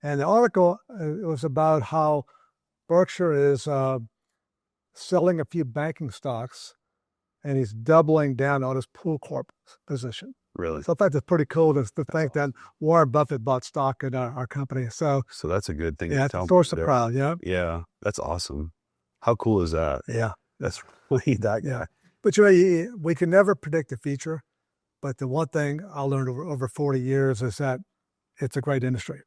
And the article it was about how Berkshire is selling a few banking stocks, and he's doubling down on his PoolCorp position. Really? So I thought that's pretty cool to think that Warren Buffett bought stock in our company. So that's a good thing. Yeah, to it's tell a source of there. pride. Yeah. Yeah, that's awesome. How cool is that? Yeah. That's really that guy. Yeah. But we can never predict the future. But the one thing I learned over 40 years is that it's a great industry.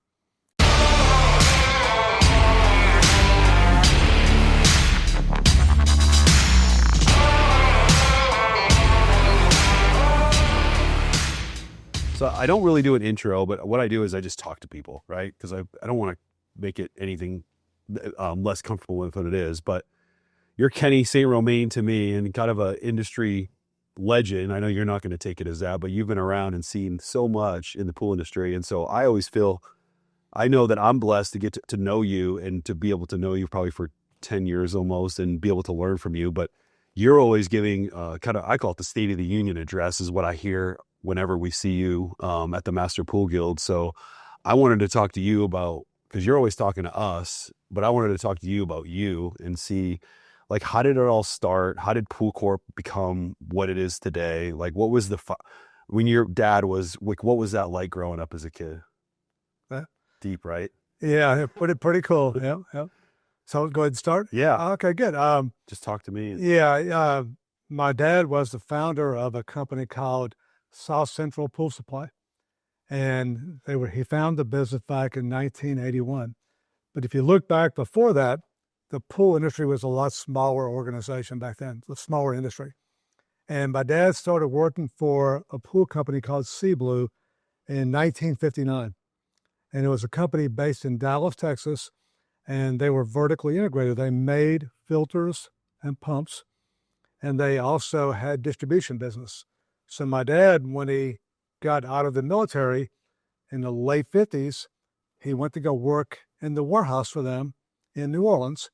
So I don't really do an intro, but what I do is I just talk to people, right? Because I don't want to make it anything less comfortable with what it is. But you're Kenny St. Romain to me, and kind of an industry legend. I know you're not going to take it as that, but you've been around and seen so much in the pool industry. And so I always feel, I know that I'm blessed to get to know you and to be able to know you probably for 10 years almost and be able to learn from you. But you're always giving I call it the State of the Union address is what I hear whenever we see you at the Master Pool Guild. So I wanted to talk to you about, because you're always talking to us, but I wanted to talk to you about you and see, like, how did it all start? How did PoolCorp become what it is today? Like, what was when your dad was, like, what was that like growing up as a kid? Deep, right? Yeah, pretty cool. Yeah, yeah. So go ahead and start? Yeah. Okay, good. Just talk to me. Yeah, my dad was the founder of a company called South Central Pool Supply. And he founded the business back in 1981. But if you look back before that, the pool industry was a lot smaller organization back then, a smaller industry. And my dad started working for a pool company called Sea Blue in 1959. And it was a company based in Dallas, Texas, and they were vertically integrated. They made filters and pumps, and they also had distribution business. So my dad, when he got out of the military in the late 50s, he went to go work in the warehouse for them in New Orleans,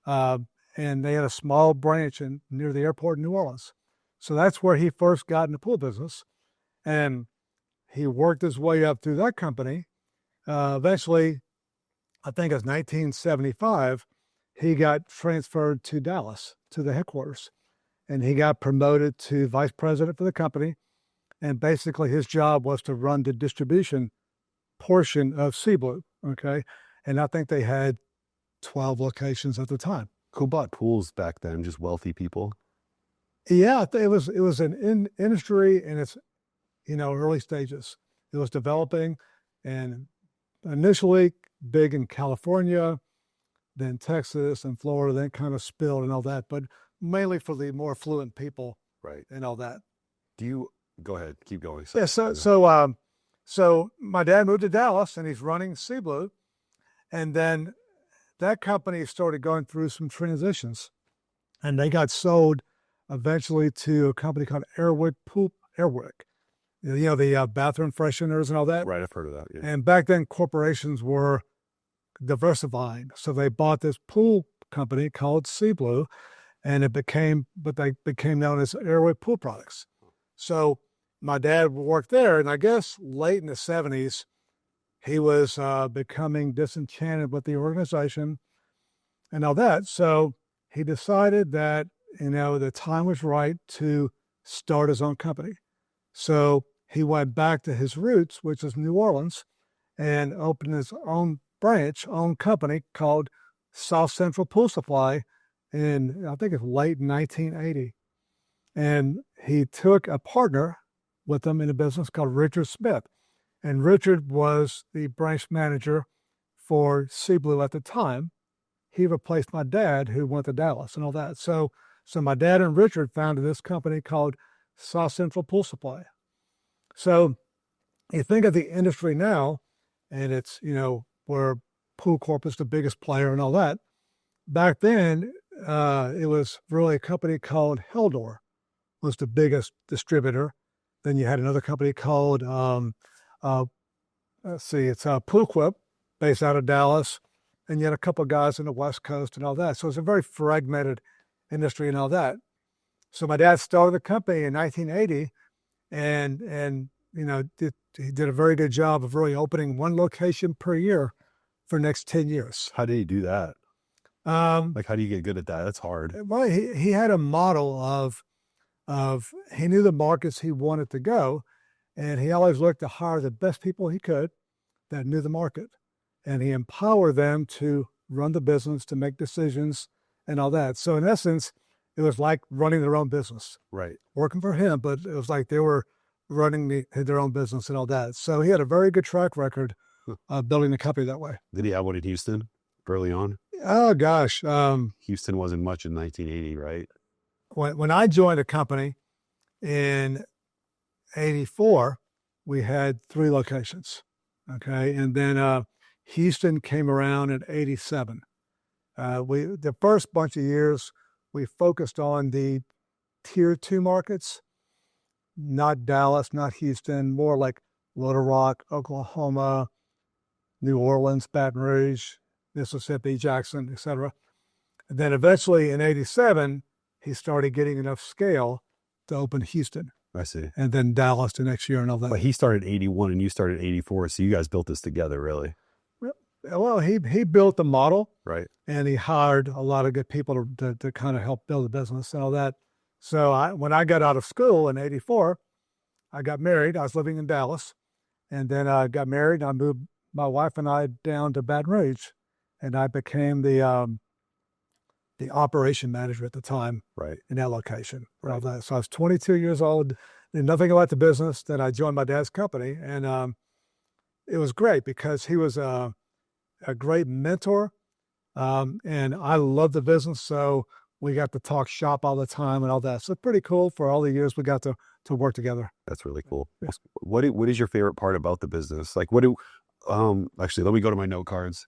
and they had a small branch near the airport in New Orleans. So that's where he first got in the pool business, and he worked his way up through that company. Eventually, I think it was 1975, he got transferred to Dallas, to the headquarters, and he got promoted to vice president for the company. And basically his job was to run the distribution portion of Sea Blue, okay? And I think they had 12 locations at the time. Who bought pools back then? Just wealthy people? Yeah, it was an industry in its, early stages. It was developing, and initially big in California, then Texas and Florida, then kind of spilled and all that, but mainly for the more affluent people, right, and all that. Go ahead, keep going. Yeah, so my dad moved to Dallas, and he's running Sea Blue, and then that company started going through some transitions, and they got sold eventually to a company called Air Wick. The bathroom fresheners and all that. Right, I've heard of that. Yeah. And back then, corporations were diversifying, so they bought this pool company called Sea Blue, and they became known as Air Wick Pool Products. So my dad worked there, and I guess late in the 70s, he was becoming disenchanted with the organization and all that. So he decided that, the time was right to start his own company. So he went back to his roots, which is New Orleans, and opened his own company called South Central Pool Supply in, I think it's late 1980. And he took a partner with him in a business called Richard Smith. And Richard was the branch manager for Sea Blue at the time. He replaced my dad, who went to Dallas and all that. So my dad and Richard founded this company called South Central Pool Supply. So you think of the industry now, and it's, where PoolCorp is the biggest player and all that. Back then, it was really a company called Heldor was the biggest distributor. Then you had another company called, it's PoolCorp, based out of Dallas. And you had a couple of guys in the West Coast and all that. So it's a very fragmented industry and all that. So my dad started the company in 1980, and he did a very good job of really opening one location per year for the next 10 years. How did he do that? Like, how do you get good at that? That's hard. Well, he had a model of he knew the markets he wanted to go, and he always looked to hire the best people he could that knew the market, and he empowered them to run the business, to make decisions and all that. So in essence, it was like running their own business, Right. working for him, but it was like they were running their own business and all that. So he had a very good track record of building the company that way. Did he have one in Houston early on? Oh gosh. Houston wasn't much in 1980, right? When I joined the company in 84, we had 3 locations. Okay. And then Houston came around in 87. The first bunch of years, we focused on the tier 2 markets, not Dallas, not Houston, more like Little Rock, Oklahoma, New Orleans, Baton Rouge, Mississippi, Jackson, etc. And then eventually in 87, he started getting enough scale to open Houston. I see. And then Dallas the next year and all that. But he started 81 and you started 84. So you guys built this together, really? Well, he built the model. Right. And he hired a lot of good people to kind of help build the business and all that. So when I got out of school in 84, I got married. I was living in Dallas. And then I got married and I moved my wife and I down to Baton Rouge. And I became the operation manager at the time, right, in that location. Right. So I was 22 years old, knew nothing about the business. Then I joined my dad's company, and it was great because he was a great mentor, and I loved the business. So we got to talk shop all the time and all that. So pretty cool for all the years we got to work together. That's really cool. Yeah. What is your favorite part about the business? Like, actually, let me go to my note cards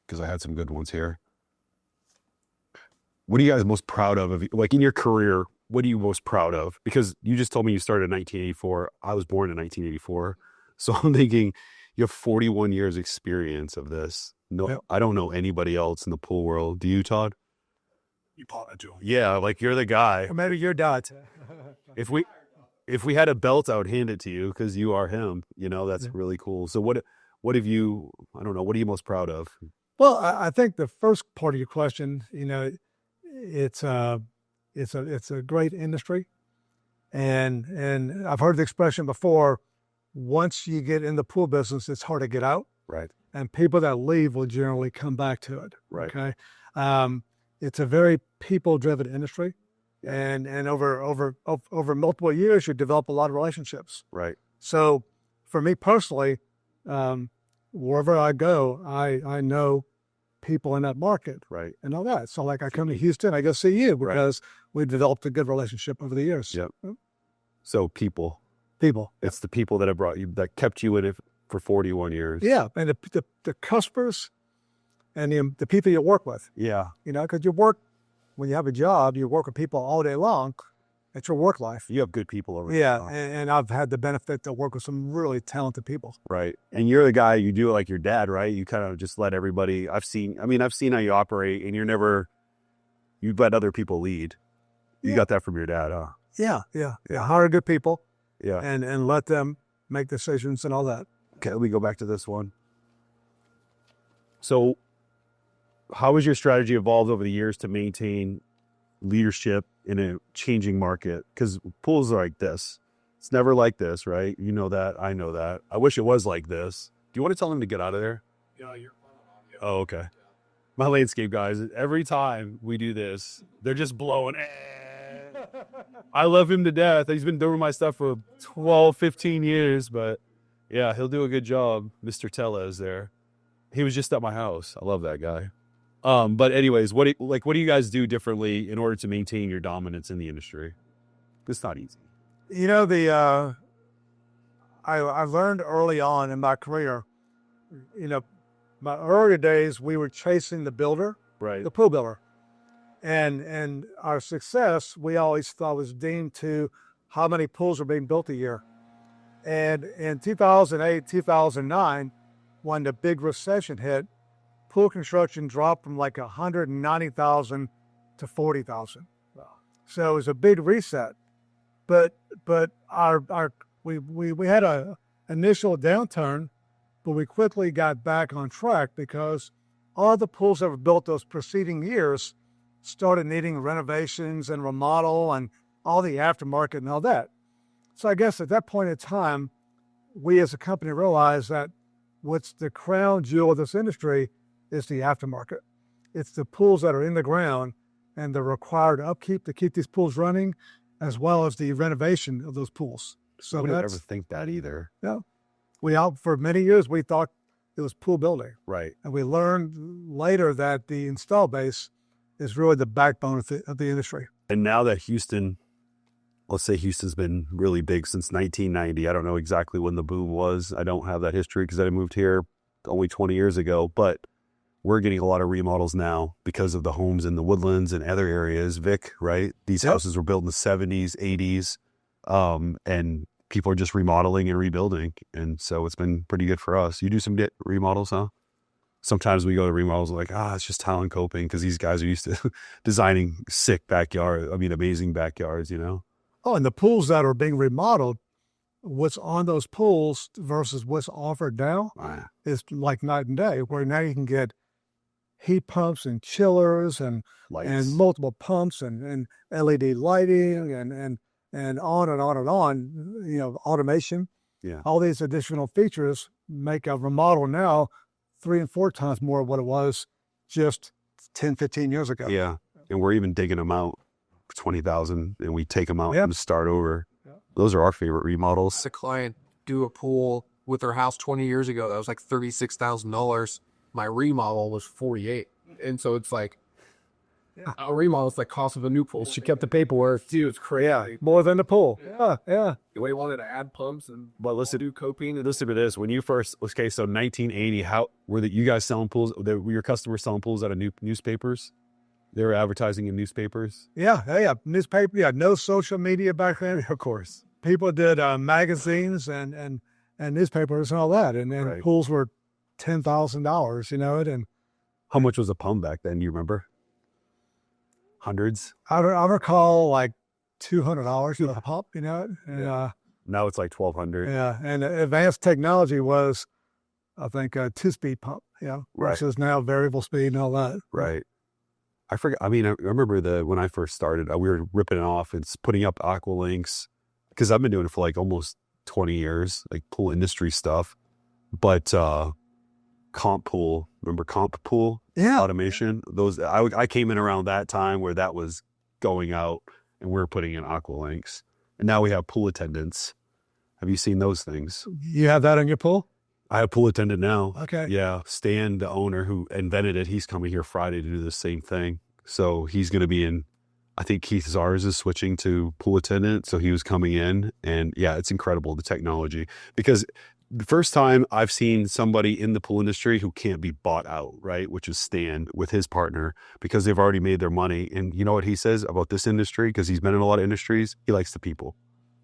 because I had some good ones here. What are you guys most proud of, like in your career? What are you most proud of? Because you just told me you started in 1984. I was born in 1984. So I'm thinking you have 41 years experience of this. No, yep. I don't know anybody else in the pool world. Do you, Todd? You probably do. Yeah, like you're the guy. Or maybe your dad. If we had a belt, I would hand it to you because you are him. You know, that's really cool. So what have you, I don't know, what are you most proud of? Well, I think the first part of your question, it's a great industry, and I've heard the expression before. Once you get in the pool business, it's hard to get out. Right. And people that leave will generally come back to it. Right. Okay. It's a very people-driven industry, and over multiple years, you develop a lot of relationships. Right. So, for me personally, wherever I go, I know people in that market, right, and all that. So, like I come to Houston, I go see you because we developed a good relationship over the years. Yep. So people. It's the people that have brought you, that kept you in it for 41 years. Yeah, and the customers and the people you work with. Yeah. Because you work, when you have a job, you work with people all day long. It's your work life. You have good people over there. Yeah, and I've had the benefit to work with some really talented people. Right. And you're the guy, you do it like your dad, right? You kind of just let everybody, I've seen how you operate, and you let other people lead. You got that from your dad, huh? Yeah. Hire good people. Yeah. And let them make decisions and all that. Okay, let me go back to this one. So how has your strategy evolved over the years to maintain leadership in a changing market? Because pools are like this. It's never like this, right? You know that. I know that. I wish it was like this. Do you want to tell him to get out of there? Yeah, you're Oh, okay. My landscape guys, every time we do this, they're just blowing. I love him to death. He's been doing my stuff for 12, 15 years, but yeah, he'll do a good job. Mr. Tella is there. He was just at my house. I love that guy. But anyways, what do you guys do differently in order to maintain your dominance in the industry? It's not easy. I learned early on in my career, my earlier days, we were chasing the builder, right, the pool builder. And our success, we always thought, was deemed to how many pools were being built a year. And in 2008, 2009, when the big recession hit, pool construction dropped from like 190,000 to 40,000. Wow. So it was a big reset. But we had a initial downturn, but we quickly got back on track because all the pools that were built those preceding years started needing renovations and remodel and all the aftermarket and all that. So I guess at that point in time, we as a company realized that what's the crown jewel of this industry is the aftermarket. It's the pools that are in the ground and the required upkeep to keep these pools running, as well as the renovation of those pools. So I wouldn't ever think that either. Yeah. For many years, we thought it was pool building. Right. And we learned later that the install base is really the backbone of the industry. And now that Houston, let's say Houston's been really big since 1990. I don't know exactly when the boom was. I don't have that history because I moved here only 20 years ago, but we're getting a lot of remodels now because of the homes in the Woodlands and other areas. Vic, right? These houses were built in the 70s, 80s, and people are just remodeling and rebuilding. And so it's been pretty good for us. You do some remodels, huh? Sometimes we go to remodels like, it's just talent coping because these guys are used to designing amazing backyards, you know? Oh, and the pools that are being remodeled, what's on those pools versus what's offered now is like night and day, where now you can get heat pumps and chillers and Lights. And multiple pumps and LED lighting and on and on and on, automation. Yeah. All these additional features make a remodel now 3 and 4 times more of what it was just 10, 15 years ago. Yeah. And we're even digging them out for 20,000 and we take them out and start over. Yeah. Those are our favorite remodels. I had a client do a pool with their house 20 years ago. That was like $36,000. My remodel was $48,000. And so it's like, a remodel is like cost of a new pool. She kept the paperwork. Dude, it's crazy. More than the pool. Yeah. We wanted to add pumps and do coping. And listen to this. When you first, so 1980, how were you guys selling pools? Were your customers selling pools out of newspapers? They were advertising in newspapers? Yeah. Newspaper. Yeah. No social media back then. Of course. People did magazines and newspapers and all that. And then pools were $10,000, and how much was a pump back then? You remember? Hundreds? I recall like $200 for a pump, and now it's like $1,200. Yeah, and advanced technology was, I think, a 2-speed pump, versus now variable speed and all that. Right. I forget. I remember when I first started, we were ripping it off and putting up aqua links because I've been doing it for like almost 20 years, like pool industry stuff. But comp pool, remember comp pool? Yeah. Automation. Those I came in around that time where that was going out and we're putting in aqua links. And now we have pool attendants. Have you seen those things? You have that on your pool? I have a pool attendant now. Okay. Yeah. Stan, the owner who invented it, he's coming here Friday to do the same thing. So he's going to be in, I think Keith Zars is switching to pool attendant. So he was coming in and yeah, it's incredible, the technology. Because the first time I've seen somebody in the pool industry who can't be bought out, right? Which is Stan with his partner because they've already made their money. And you know what he says about this industry? Because he's been in a lot of industries. He likes the people.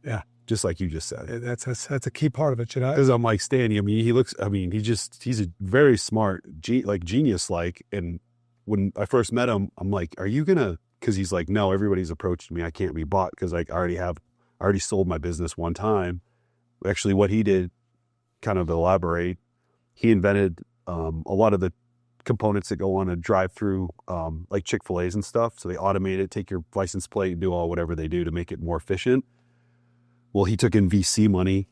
Yeah. Just like you just said. That's a key part of it, Because I'm like, Stan, he's a very smart, genius-like. And when I first met him, I'm like, are you going to, because he's like, no, everybody's approached me. I can't be bought because I already sold my business one time. Actually, what he did, kind of elaborate, he invented a lot of the components that go on a drive-through, like Chick-fil-A's and stuff. So they automate it, take your license plate and do whatever they do to make it more efficient. Well, he took in VC money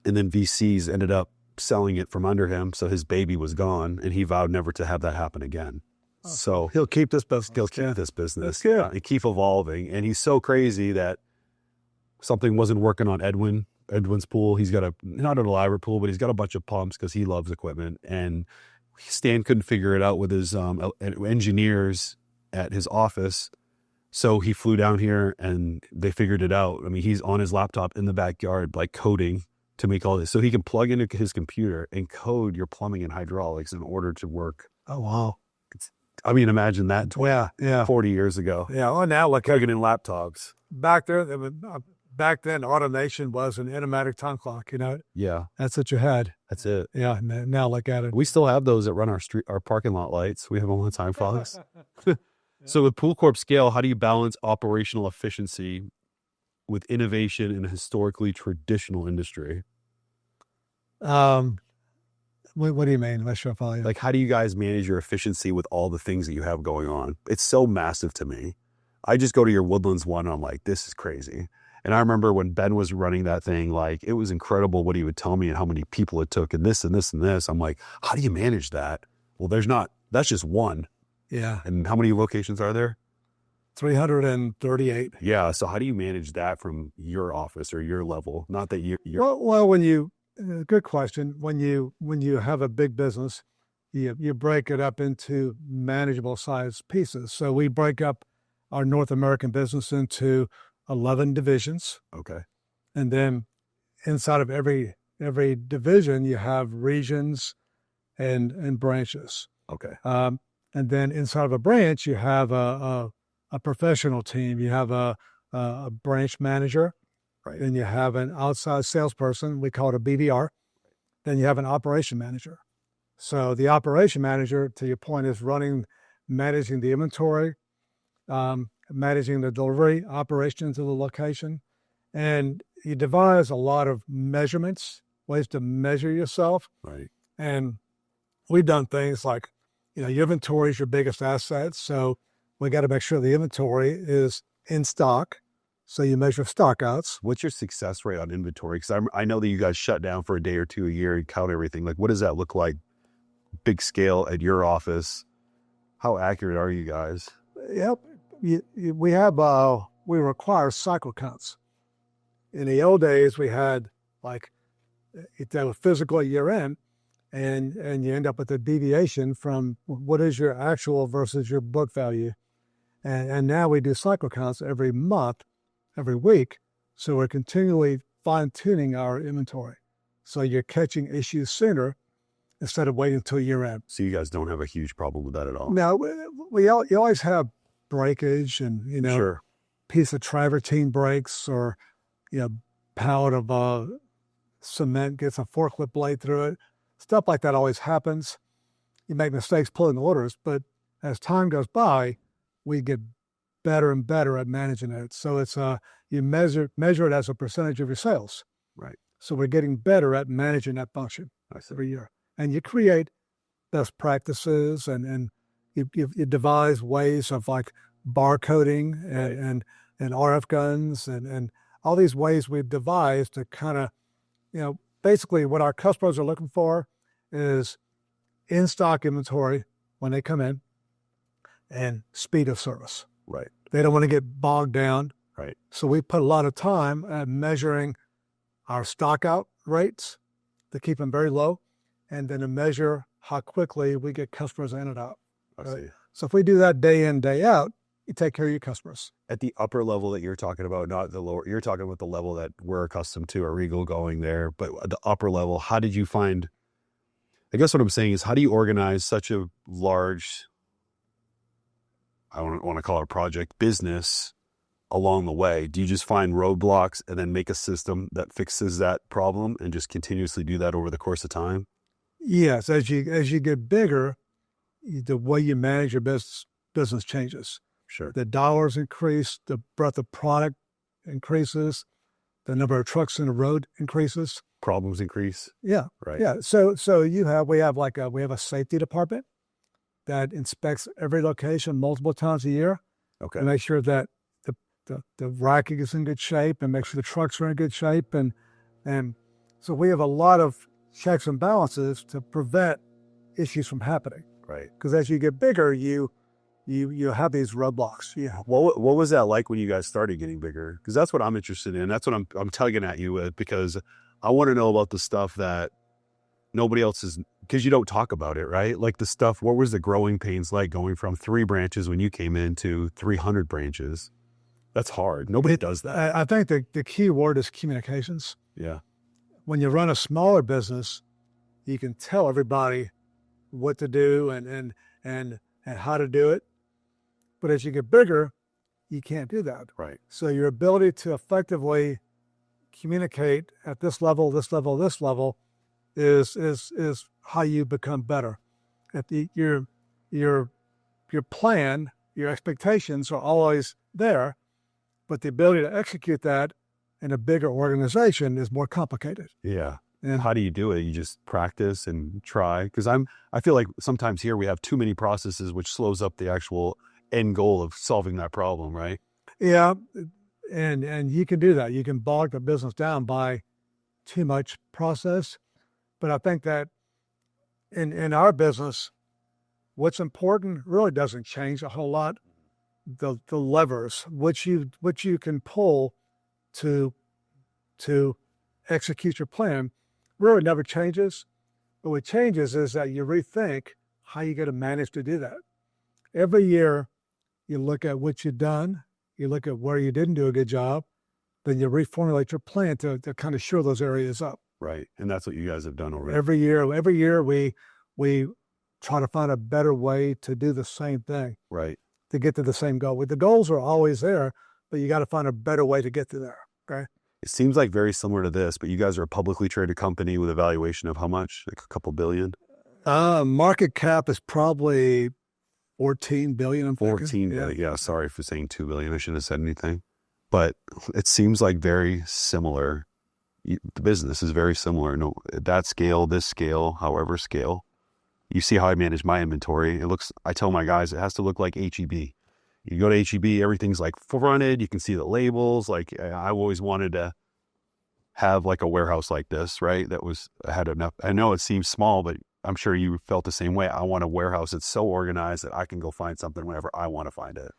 and then VCs ended up selling it from under him. So his baby was gone and he vowed never to have that happen again. Oh, so he'll keep this business. He'll keep this business. Yeah. And keep evolving. And he's so crazy that something wasn't working on Edwin's pool. He's got not an elaborate pool, but he's got a bunch of pumps because he loves equipment. And Stan couldn't figure it out with his engineers at his office. So he flew down here and they figured it out. I mean, he's on his laptop in the backyard, like coding to make all this. So he can plug into his computer and code your plumbing and hydraulics in order to work. Oh, wow. Imagine that 40 years ago. Yeah. Well, now look, plugging in laptops. Back then, automation was an automatic time clock, Yeah. That's what you had. That's it. Yeah. Now look at it. We still have those that run our parking lot lights. We have them on time clocks. So with PoolCorp scale, how do you balance operational efficiency with innovation in a historically traditional industry? What do you mean? Let's show follow you. Like, how do you guys manage your efficiency with all the things that you have going on? It's so massive to me. I just go to your Woodlands one, and I'm like, this is crazy. And I remember when Ben was running that thing, like, it was incredible what he would tell me and how many people it took and this and this and this. I'm like, how do you manage that? Well, that's just one. Yeah. And how many locations are there? 338. Yeah. So how do you manage that from your office or your level? Not that you're Well, good question. When you have a big business, you break it up into manageable size pieces. So we break up our North American business into 11 divisions. okay. And then inside of every division, you have regions and branches. Okay. And then inside of a branch, you have a professional team. You have a branch manager, Right. then you have an outside salesperson. We call it a BDR. Then you have an operation manager. So the operation manager, to your point, is managing the inventory, managing the delivery operations of the location. And you devise a lot of measurements, ways to measure yourself. Right. And we've done things like, your inventory is your biggest asset. So we got to make sure the inventory is in stock. So you measure stockouts. What's your success rate on inventory? Because I know that you guys shut down for a day or two a year and count everything. Like, what does that look like? Big scale at your office. How accurate are you guys? Yep. We require cycle counts. In the old days, we had that was physical year end, and you end up with a deviation from what is your actual versus your book value. And now we do cycle counts every month, every week. So we're continually fine tuning our inventory. So you're catching issues sooner instead of waiting until year end. So you guys don't have a huge problem with that at all? Now, you always have breakage and, Sure. piece of travertine breaks or, pallet of cement gets a forklift blade through it. Stuff like that always happens. You make mistakes pulling orders, but as time goes by, we get better and better at managing it. So it's you measure it as a percentage of your sales. Right. So we're getting better at managing that function every year. And you create best practices and you devise ways of like barcoding and RF guns and all these ways we've devised to kind of, basically what our customers are looking for is in-stock inventory when they come in and speed of service. Right. They don't want to get bogged down. Right. So we put a lot of time at measuring our stock out rates to keep them very low, and then to measure how quickly we get customers in and out. I see. So if we do that day in, day out, you take care of your customers. At the upper level that you're talking about, not the lower, you're talking about the level that we're accustomed to, a Regal going there, but at the upper level, how did you find, I guess what I'm saying is, how do you organize such a large, I don't want to call it a project, business along the way? Do you just find roadblocks and then make a system that fixes that problem and just continuously do that over the course of time? Yes, as you get bigger, the way you manage your business changes. Sure. The dollars increase, the breadth of product increases, the number of trucks in the road increases. Problems increase. Yeah. Right. Yeah. So we have a safety department that inspects every location multiple times a year. Okay. To make sure that the racking is in good shape and make sure the trucks are in good shape. And so we have a lot of checks and balances to prevent issues from happening. Right. Because as you get bigger, you have these roadblocks. Yeah. What was that like when you guys started getting bigger? Because that's what I'm interested in. That's what I'm tugging at you with, because I want to know about the stuff that nobody else is, because you don't talk about it, right? Like the stuff, what was the growing pains like going from 3 branches when you came in to 300 branches? That's hard. Nobody does that. I think the key word is communications. Yeah. When you run a smaller business, you can tell everybody what to do and how to do it. But as you get bigger, you can't do that. Right. So your ability to effectively communicate at this level is how you become better. Your plan, your expectations are always there, but the ability to execute that in a bigger organization is more complicated. Yeah. Yeah. How do you do it? You just practice and try. Because I feel like sometimes here we have too many processes, which slows up the actual end goal of solving that problem, right? Yeah, and you can do that. You can bog the business down by too much process. But I think that in our business, what's important really doesn't change a whole lot. The levers which you can pull to execute your plan really never changes. But what changes is that you rethink how you're going to manage to do that. Every year, you look at what you've done, you look at where you didn't do a good job, then you reformulate your plan to kind of shore those areas up. Right. And that's what you guys have done already. Every year we try to find a better way to do the same thing. Right. To get to the same goal. The goals are always there, but you got to find a better way to get to there. Okay. It seems like very similar to this, but you guys are a publicly traded company with a valuation of how much? Like a couple billion? Market cap is probably 14 billion. I'm thinking. 14 billion. Yeah. Sorry for saying 2 billion. I shouldn't have said anything, but it seems like very similar. The business is very similar. No, that scale, this scale, however scale. You see how I manage my inventory. I tell my guys, it has to look like HEB. You go to HEB, everything's like fronted. You can see the labels. Like I always wanted to have like a warehouse like this, right? Had enough. I know it seems small, but I'm sure you felt the same way. I want a warehouse that's so organized that I can go find something whenever I want to find it.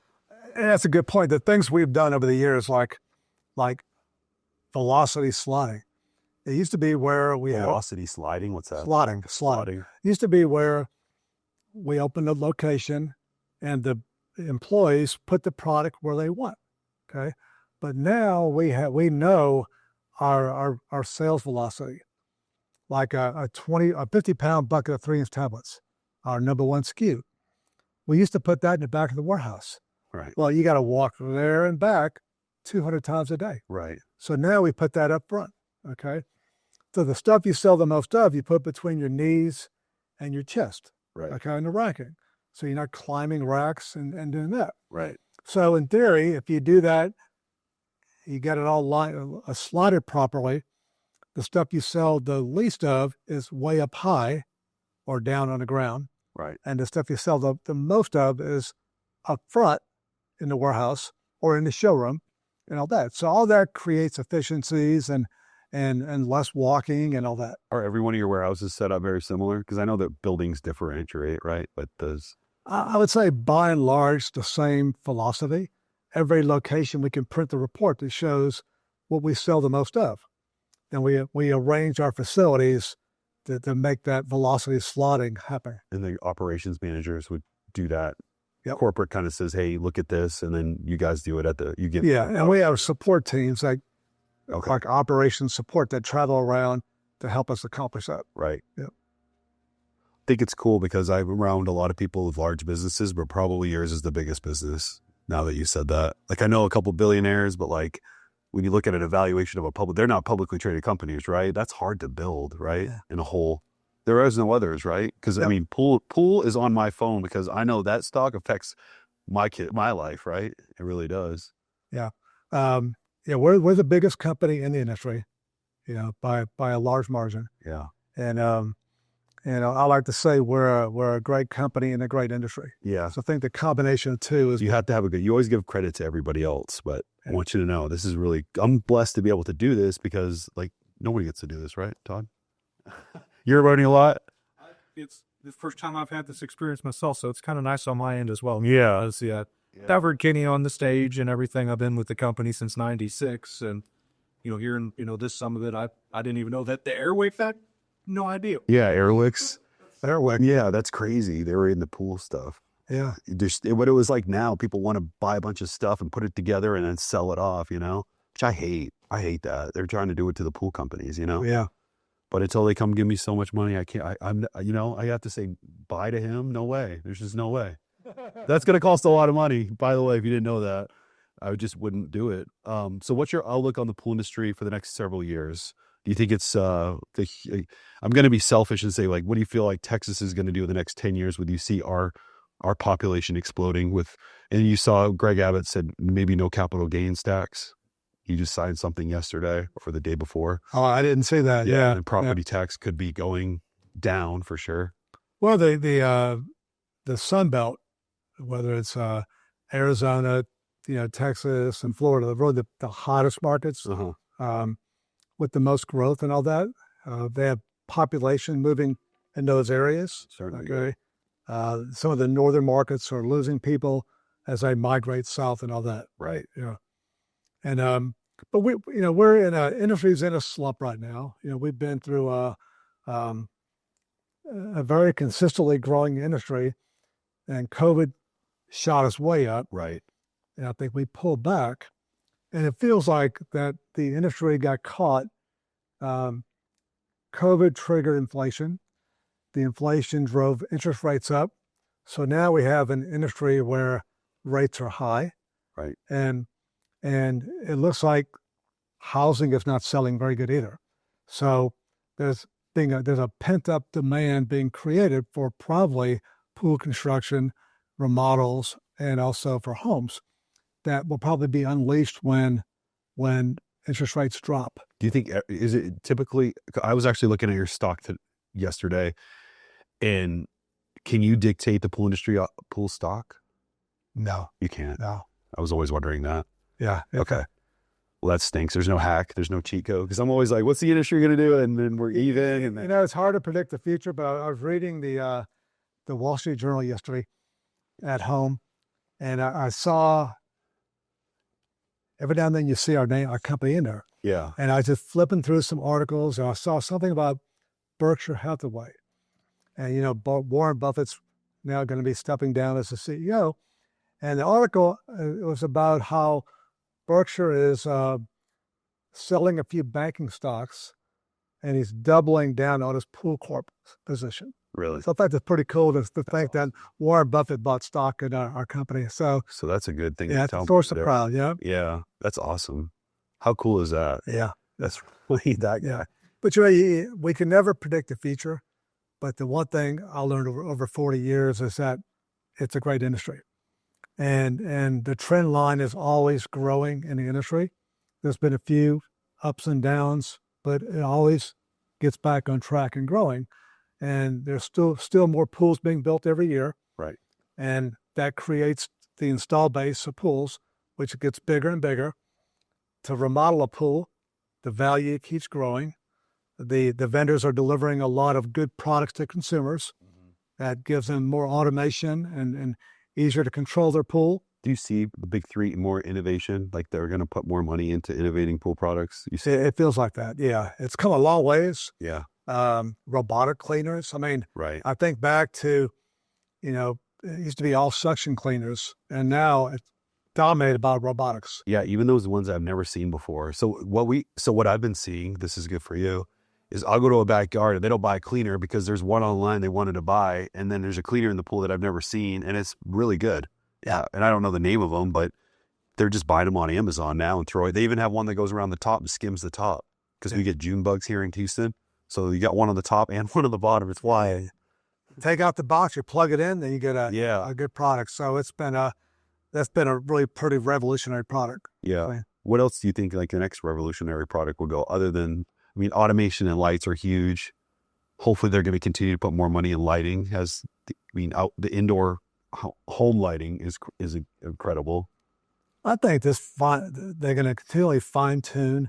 And that's a good point. The things we've done over the years, like velocity slotting. It used to be where we Velocity sliding? What's that? Slotting. It used to be where we opened a location and the employees put the product where they want. Okay. But now we know our sales velocity, like a 50-pound bucket of 3-inch tablets, our number one SKU. We used to put that in the back of the warehouse. Right. Well, you got to walk there and back 200 times a day. Right. So now we put that up front. Okay. So the stuff you sell the most of, you put between your knees and your chest. Right. Okay. In the racking. So you're not climbing racks and doing that. Right. So in theory, if you do that, you get it all slotted properly. The stuff you sell the least of is way up high or down on the ground. Right. And the stuff you sell the most of is up front in the warehouse or in the showroom and all that. So all that creates efficiencies and less walking and all that. Are every one of your warehouses set up very similar? Because I know that buildings differentiate, right? But I would say by and large the same philosophy. Every location we can print the report that shows what we sell the most of. And we arrange our facilities to make that velocity slotting happen. And the operations managers would do that. Yep. Corporate kind of says, hey, look at this. And then you guys do it and we have support teams like operations support that travel around to help us accomplish that. Right. Yep. I think it's cool because I'm around a lot of people with large businesses, but probably yours is the biggest business now that you said that. Like I know a couple billionaires, but like when you look at an evaluation of they're not publicly traded companies, right? That's hard to build, right? Yeah. In a whole, there is no others, right? Because I mean, Pool is on my phone because I know that stock affects my life, right? It really does. Yeah. We're the biggest company in the industry, by a large margin. Yeah. And I like to say we're a great company in a great industry. Yeah. So I think the combination of two is. You have to have you always give credit to everybody else, but I want you to know this is I'm blessed to be able to do this because like nobody gets to do this, right, Todd? You're learning a lot. It's the first time I've had this experience myself, so it's kind of nice on my end as well. I've heard Kenny on the stage and everything. I've been with the company since '96, and hearing this some of it, I didn't even know that the Air Wick fact. No idea. Yeah, Air Wick's. Air Wick. Yeah, that's crazy. They were in the pool stuff. Yeah. What it was like now, people want to buy a bunch of stuff and put it together and then sell it off, which I hate. I hate that. They're trying to do it to the pool companies, Yeah. But until they come give me so much money, I can't, I have to say bye to him. No way. There's just no way. That's going to cost a lot of money. By the way, if you didn't know that, I just wouldn't do it. So what's your outlook on the pool industry for the next several years? Do you think it's, I'm going to be selfish and say, like, what do you feel like Texas is going to do in the next 10 years? Would you see our population exploding and you saw Greg Abbott said maybe no capital gains tax? He just signed something yesterday or the day before. Oh, I didn't see that. Yeah. And property tax could be going down for sure. Well, the Sun Belt, whether it's Arizona, Texas and Florida, really the hottest markets with the most growth and all that. They have population moving in those areas. Certainly. Okay. Some of the northern markets are losing people as they migrate south and all that. Right. Yeah. And but we're in industry's in a slump right now. We've been through a very consistently growing industry, and COVID shot us way up. Right. And I think we pulled back, and it feels like that the industry got caught. COVID triggered inflation. The inflation drove interest rates up. So now we have an industry where rates are high. Right. And it looks like housing is not selling very good either. So there's a pent-up demand being created for probably pool construction, remodels, and also for homes that will probably be unleashed when interest rates drop. Do you think, is it typically, I was actually looking at your stock yesterday, and can you dictate the pool industry, pool stock? No. You can't? No. I was always wondering that. Yeah. Okay. Well, that stinks. There's no hack. There's no cheat code. Because I'm always like, what's the industry going to do? And then we're even. And then... it's hard to predict the future, but I was reading the Wall Street Journal yesterday at home, and I saw, every now and then you see our company in there. Yeah. And I was just flipping through some articles, and I saw something about Berkshire Hathaway. And, Warren Buffett's now going to be stepping down as the CEO. And the article was about how Berkshire is selling a few banking stocks, and he's doubling down on his PoolCorp position. Really? So I thought that's pretty cool to think that Warren Buffett bought stock in our company. So that's a good thing. Yeah, to it's tell a source of pride. Yeah. Yeah. That's awesome. How cool is that? Yeah. That's really that guy. Yeah. But we can never predict the future. But the one thing I learned over 40 years is that it's a great industry. And the trend line is always growing in the industry. There's been a few ups and downs, but it always gets back on track and growing. And there's still more pools being built every year. Right. And that creates the install base of pools, which gets bigger and bigger. To remodel a pool, the value keeps growing. The vendors are delivering a lot of good products to consumers. That gives them more automation and easier to control their pool. Do you see the big three more innovation? Like they're going to put more money into innovating pool products? You see? It feels like that. Yeah. It's come a long ways. Yeah. Robotic cleaners. I mean, right. I think back to, it used to be all suction cleaners, and now it's dominated by robotics. Yeah. Even those ones I've never seen before. So what I've been seeing, this is good for you, is I'll go to a backyard and they don't buy a cleaner because there's one online they wanted to buy. And then there's a cleaner in the pool that I've never seen, and it's really good. Yeah. And I don't know the name of them, but they're just buying them on Amazon now and throw it. They even have one that goes around the top and skims the top because we get June bugs here in Houston. So you got one on the top and one on the bottom. It's why. Take out the box, you plug it in, then you get a good product. So that's been a really pretty revolutionary product. Yeah. So, what else do you think like the next revolutionary product will go other than, automation and lights are huge. Hopefully they're going to continue to put more money in lighting. The indoor home lighting is incredible. I think they're going to continually fine tune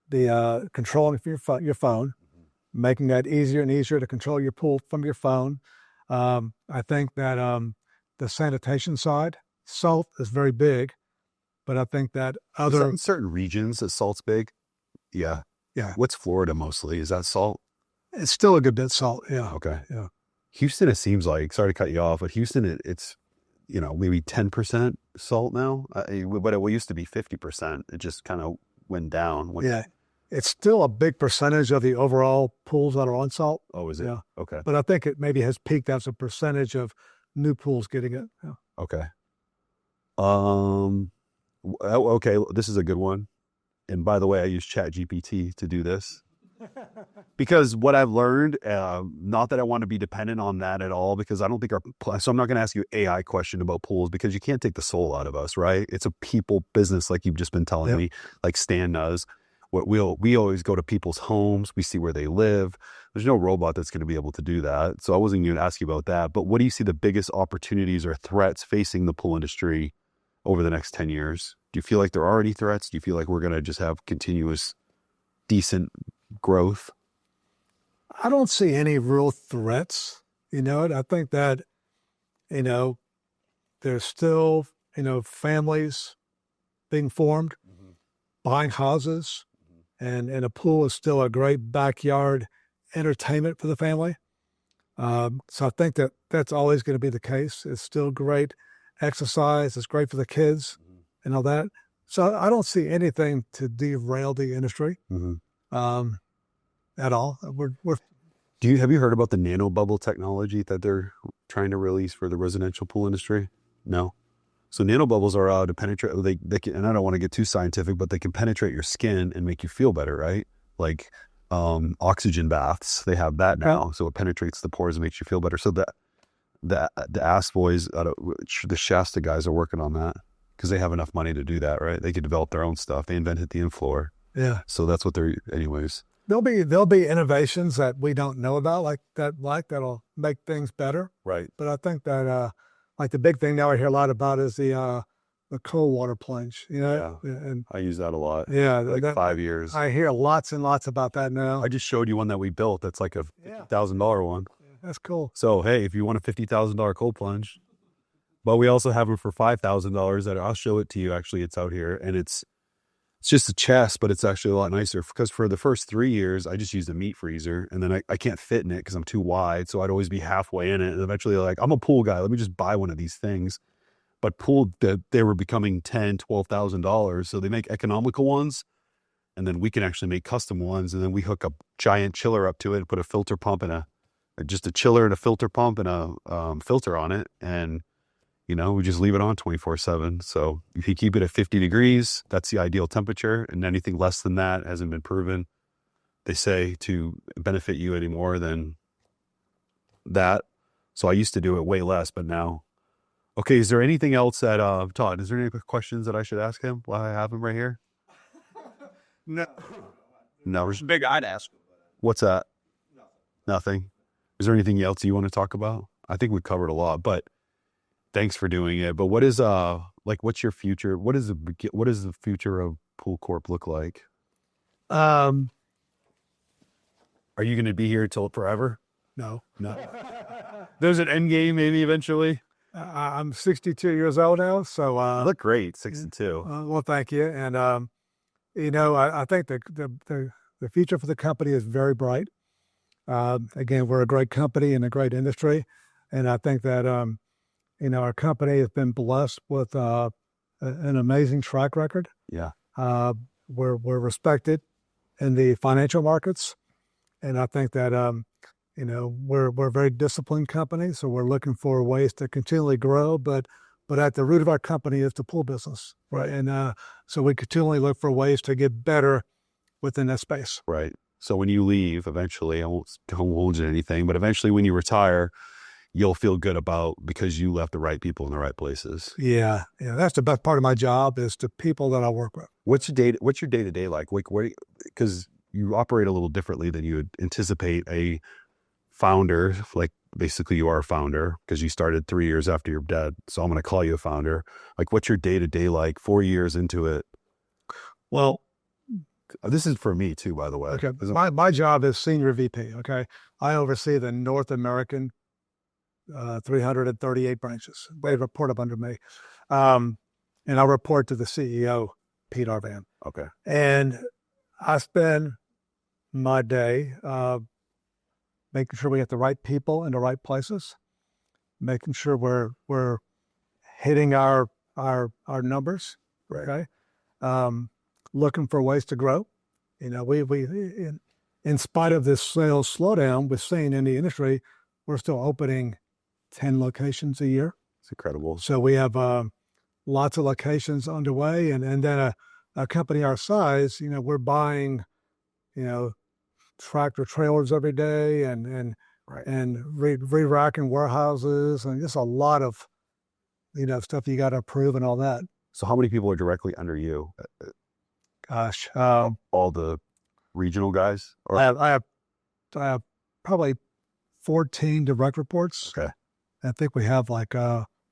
the controlling your phone, making that easier and easier to control your pool from your phone. I think that the sanitation side, salt is very big, but I think that in certain regions that salt's big. Yeah. Yeah. What's Florida mostly? Is that salt? It's still a good bit salt. Yeah. Okay. Yeah. Houston, it seems like, sorry to cut you off, but Houston, it's, maybe 10% salt now, but it used to be 50%. It just kind of went down. Yeah. It's still a big percentage of the overall pools that are on salt. Oh, is it? Yeah. Okay. But I think it maybe has peaked as a percentage of new pools getting it. Yeah. Okay. Okay. This is a good one. And by the way, I use ChatGPT to do this. Because what I've learned, not that I want to be dependent on that at all, because I don't think so I'm not going to ask you an AI question about pools, because you can't take the soul out of us, right? It's a people business, like you've just been telling me, like Stan does. We always go to people's homes. We see where they live. There's no robot that's going to be able to do that. So I wasn't going to ask you about that. But what do you see the biggest opportunities or threats facing the pool industry over the next 10 years? Do you feel like there are already threats? Do you feel like we're going to just have continuous decent growth? I don't see any real threats. I think that, there's still, families being formed, buying houses, and a pool is still a great backyard entertainment for the family. So I think that that's always going to be the case. It's still great exercise. It's great for the kids and all that. So I don't see anything to derail the industry at all. Have you heard about the nano bubble technology that they're trying to release for the residential pool industry? No. So nanobubbles are out to penetrate. They can, and I don't want to get too scientific, but they can penetrate your skin and make you feel better, right? Like oxygen baths, they have that now. So it penetrates the pores and makes you feel better. So the Ass Boys, the Shasta guys are working on that because they have enough money to do that, right? They could develop their own stuff. They invented the infloor. Yeah. So that's what they're, anyways. There'll be innovations that we don't know about, that'll make things better. Right. But I think that the big thing now I hear a lot about is the cold water plunge. Yeah. And I use that a lot. Yeah. For 5 years. I hear lots and lots about that now. I just showed you one that we built. That's like a $50,000 one. Yeah, that's cool. So, hey, if you want a $50,000 cold plunge, but we also have them for $5,000 that I'll show it to you. Actually, it's out here, and it's just a chest, but it's actually a lot nicer because for the first 3 years, I just used a meat freezer, and then I can't fit in it because I'm too wide. So I'd always be halfway in it. And eventually I'm a pool guy. Let me just buy one of these things. But they were becoming $10,000, $12,000. So they make economical ones, and then we can actually make custom ones. And then we hook a giant chiller up to it and put a filter pump and just a chiller and a filter pump and a filter on it. And we just leave it on 24/7. So if you keep it at 50 degrees, that's the ideal temperature. And anything less than that hasn't been proven, they say, to benefit you any more than that. So I used to do it way less, but now. Okay, is there anything else that, Todd, is there any questions that I should ask him while I have him right here? No. No. Big I'd ask. What's that? Nothing. Is there anything else you want to talk about? I think we covered a lot, but thanks for doing it. But what is what's your future? What is the future of PoolCorp look like? Are you going to be here till forever? No. There's an end game maybe eventually. I'm 62 years old now, so you look great, 62. Well, thank you. And I think the future for the company is very bright. Again, we're a great company in a great industry, and I think that our company has been blessed with an amazing track record. Yeah. We're respected in the financial markets, and I think that we're a very disciplined company, so we're looking for ways to continually grow. But at the root of our company is the pool business, right? And so we continually look for ways to get better within that space. Right. So when you leave, eventually, I won't hold you to anything, but eventually when you retire, you'll feel good because you left the right people in the right places. Yeah. That's the best part of my job is the people that I work with. What's your day-to-day like? Because you operate a little differently than you would anticipate a founder. Like basically you are a founder because you started 3 years after you're dead. So I'm going to call you a founder. Like what's your day-to-day like 4 years into it? Well, this is for me too, by the way. Okay. My job is senior VP. Okay. I oversee the North American 338 branches. They report up under me. And I report to the CEO, Pete Arvan. Okay. And I spend my day making sure we get the right people in the right places, making sure we're hitting our numbers, right? Looking for ways to grow. We in spite of this sales slowdown we're seeing in the industry, we're still opening 10 locations a year. It's incredible. So we have lots of locations underway, and then a company our size, we're buying, tractor trailers every day and re-racking warehouses and just a lot of, stuff you got to approve and all that. So how many people are directly under you? Gosh, All the regional guys? Or? I have probably 14 direct reports. Okay. I think we have like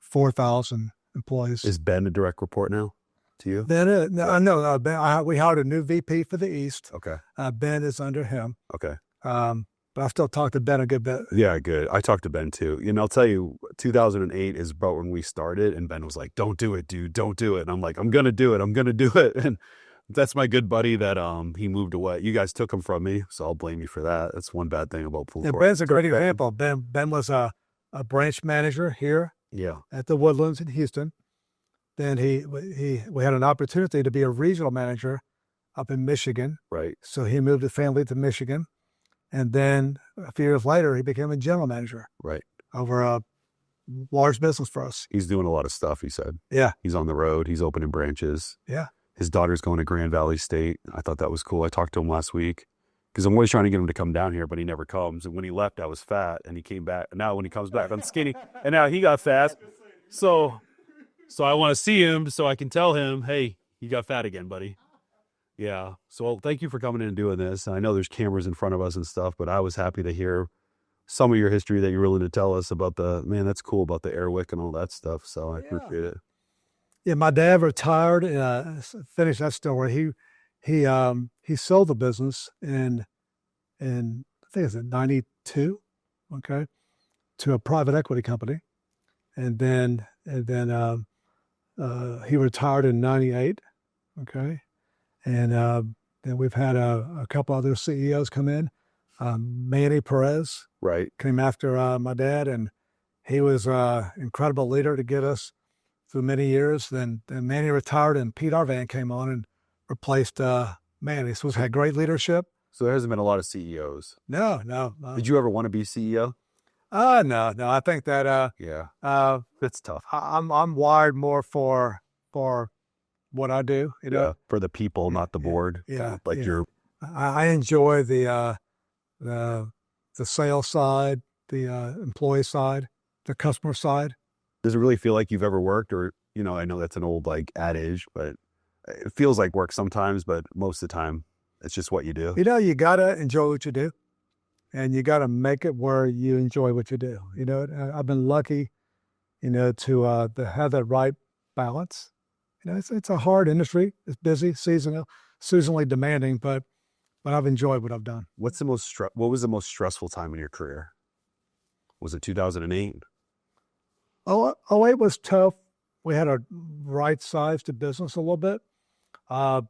4,000 employees. Is Ben a direct report now to you? Ben, no, Ben, we hired a new VP for the East. Okay. Ben is under him. Okay. But I still talk to Ben a good bit. Yeah, good. I talked to Ben too. I'll tell you, 2008 is about when we started, and Ben was like, "Don't do it, dude. Don't do it." And I'm like, "I'm gonna do it. I'm gonna do it." And that's my good buddy that he moved away. You guys took him from me, so I'll blame you for that. That's one bad thing about PoolCorp. Yeah, Ben's a great example. Ben was a branch manager here. Yeah. At the Woodlands in Houston. Then we had an opportunity to be a regional manager up in Michigan. Right. So he moved his family to Michigan. And then a few years later, he became a general manager. Right. Over a large business for us. He's doing a lot of stuff, he said. Yeah. He's on the road. He's opening branches. Yeah. His daughter's going to Grand Valley State. I thought that was cool. I talked to him last week because I'm always trying to get him to come down here, but he never comes. And when he left, I was fat, and he came back. And now when he comes back, I'm skinny. And now he got fat. So I want to see him so I can tell him, hey, you got fat again, buddy. Yeah. So thank you for coming in and doing this. I know there's cameras in front of us and stuff, but I was happy to hear some of your history that you're willing to tell us about that's cool about the Air Wick and all that stuff. So I appreciate it. Yeah. My dad retired. Finish that story. He sold the business in I think it's in 92. Okay. To a private equity company. And then he retired in 98. Okay. And then we've had a couple other CEOs come in. Manny Perez came after my dad, and he was an incredible leader to get us through many years. Then Manny retired, and Pete Arvan came on and replaced Manny. So we've had great leadership. So there hasn't been a lot of CEOs. No. Did you ever want to be CEO? No. I think that that's tough. I'm wired more for what I do, for the people, not the board. I enjoy the sales side, the employee side, the customer side. Does it really feel like you've ever worked, or I know that's an old adage, but it feels like work sometimes, but most of the time it's just what you do. You gotta enjoy what you do, and you gotta make it where you enjoy what you do. I've been lucky, to have that right balance. It's a hard industry. It's busy, seasonally demanding, but I've enjoyed what I've done. What was the most stressful time in your career? Was it 2008? 08 was tough. We had a right-sized business a little bit, but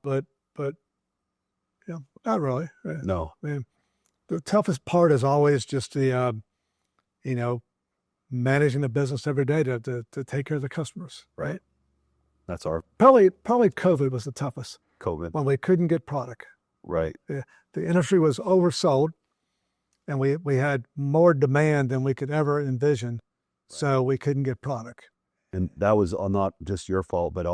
not really. No. I mean, the toughest part is always just the, managing the business every day to take care of the customers, right? That's our probably COVID was the toughest. COVID, when we couldn't get product. Right. The industry was oversold, and we had more demand than we could ever envision, right. So we couldn't get product. And that was not just your fault, but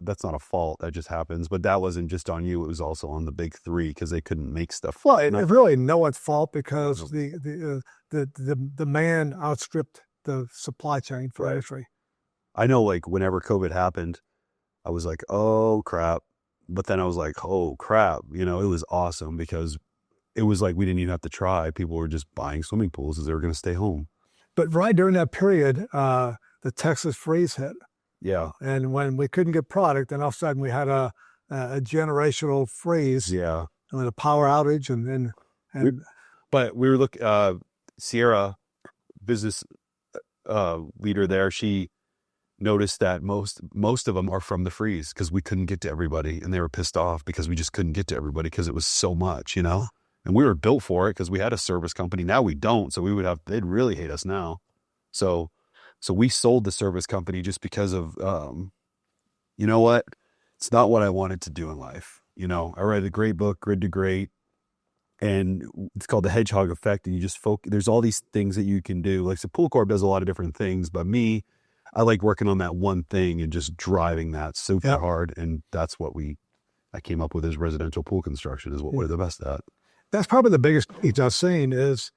that's not a fault. That just happens. But that wasn't just on you. It was also on the big three because they couldn't make stuff. Well, it's really no one's fault because the demand outstripped the supply chain for industry. I know, whenever COVID happened, I was like, oh, crap. But then I was like, oh, crap. It was awesome because it was like we didn't even have to try. People were just buying swimming pools because they were going to stay home. But right during that period, the Texas freeze hit. Yeah. And when we couldn't get product, then all of a sudden we had a generational freeze. Yeah. And then a power outage. But we were looking, Sierra, business leader there, she noticed that most of them are from the freeze because we couldn't get to everybody, and they were pissed off because we just couldn't get to everybody because it was so much, and we were built for it because we had a service company. Now we don't, so they'd really hate us now. So we sold the service company just because of, you know what? It's not what I wanted to do in life. I read a great book, Grid to Great, and it's called The Hedgehog Effect. And you just focus, there's all these things that you can do. So PoolCorp does a lot of different things, but I like working on that one thing and just driving that super hard. And that's what I came up with as residential pool construction is what we're the best at. that's probably the biggest change I've seen is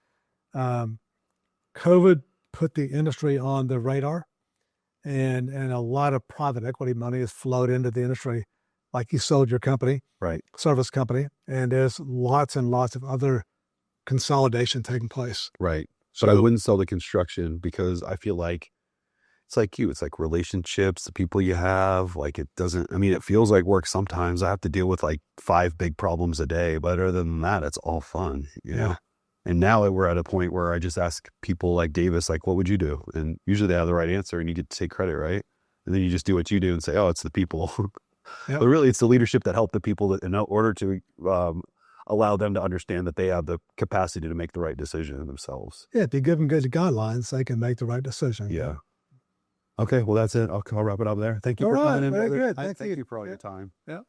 COVID put the industry on the radar, and a lot of private equity money has flowed into the industry. Like you sold your company, Right. service company, and there's lots and lots of other consolidation taking place. Right. So, But I wouldn't sell the construction because I feel like it's like you. It's like relationships, the people you have. Like it doesn't, I mean, it feels like work sometimes. I have to deal with like 5 big problems a day. But other than that, it's all fun, you know? And now we're at a point where I just ask people like Davis, like, what would you do? And usually they have the right answer and you get to take credit, right? And then you just do what you do and say, oh, it's the people. Yep. But really, it's the leadership that helped the people that, in order to allow them to understand that they have the capacity to make the right decision themselves. yeah, if you give them good guidelines, they can make the right decision. Yeah. Okay, well, that's it. I'll wrap it up there. Thank you All for right, coming in. very brother. good. Thank you. For all your time. Yeah.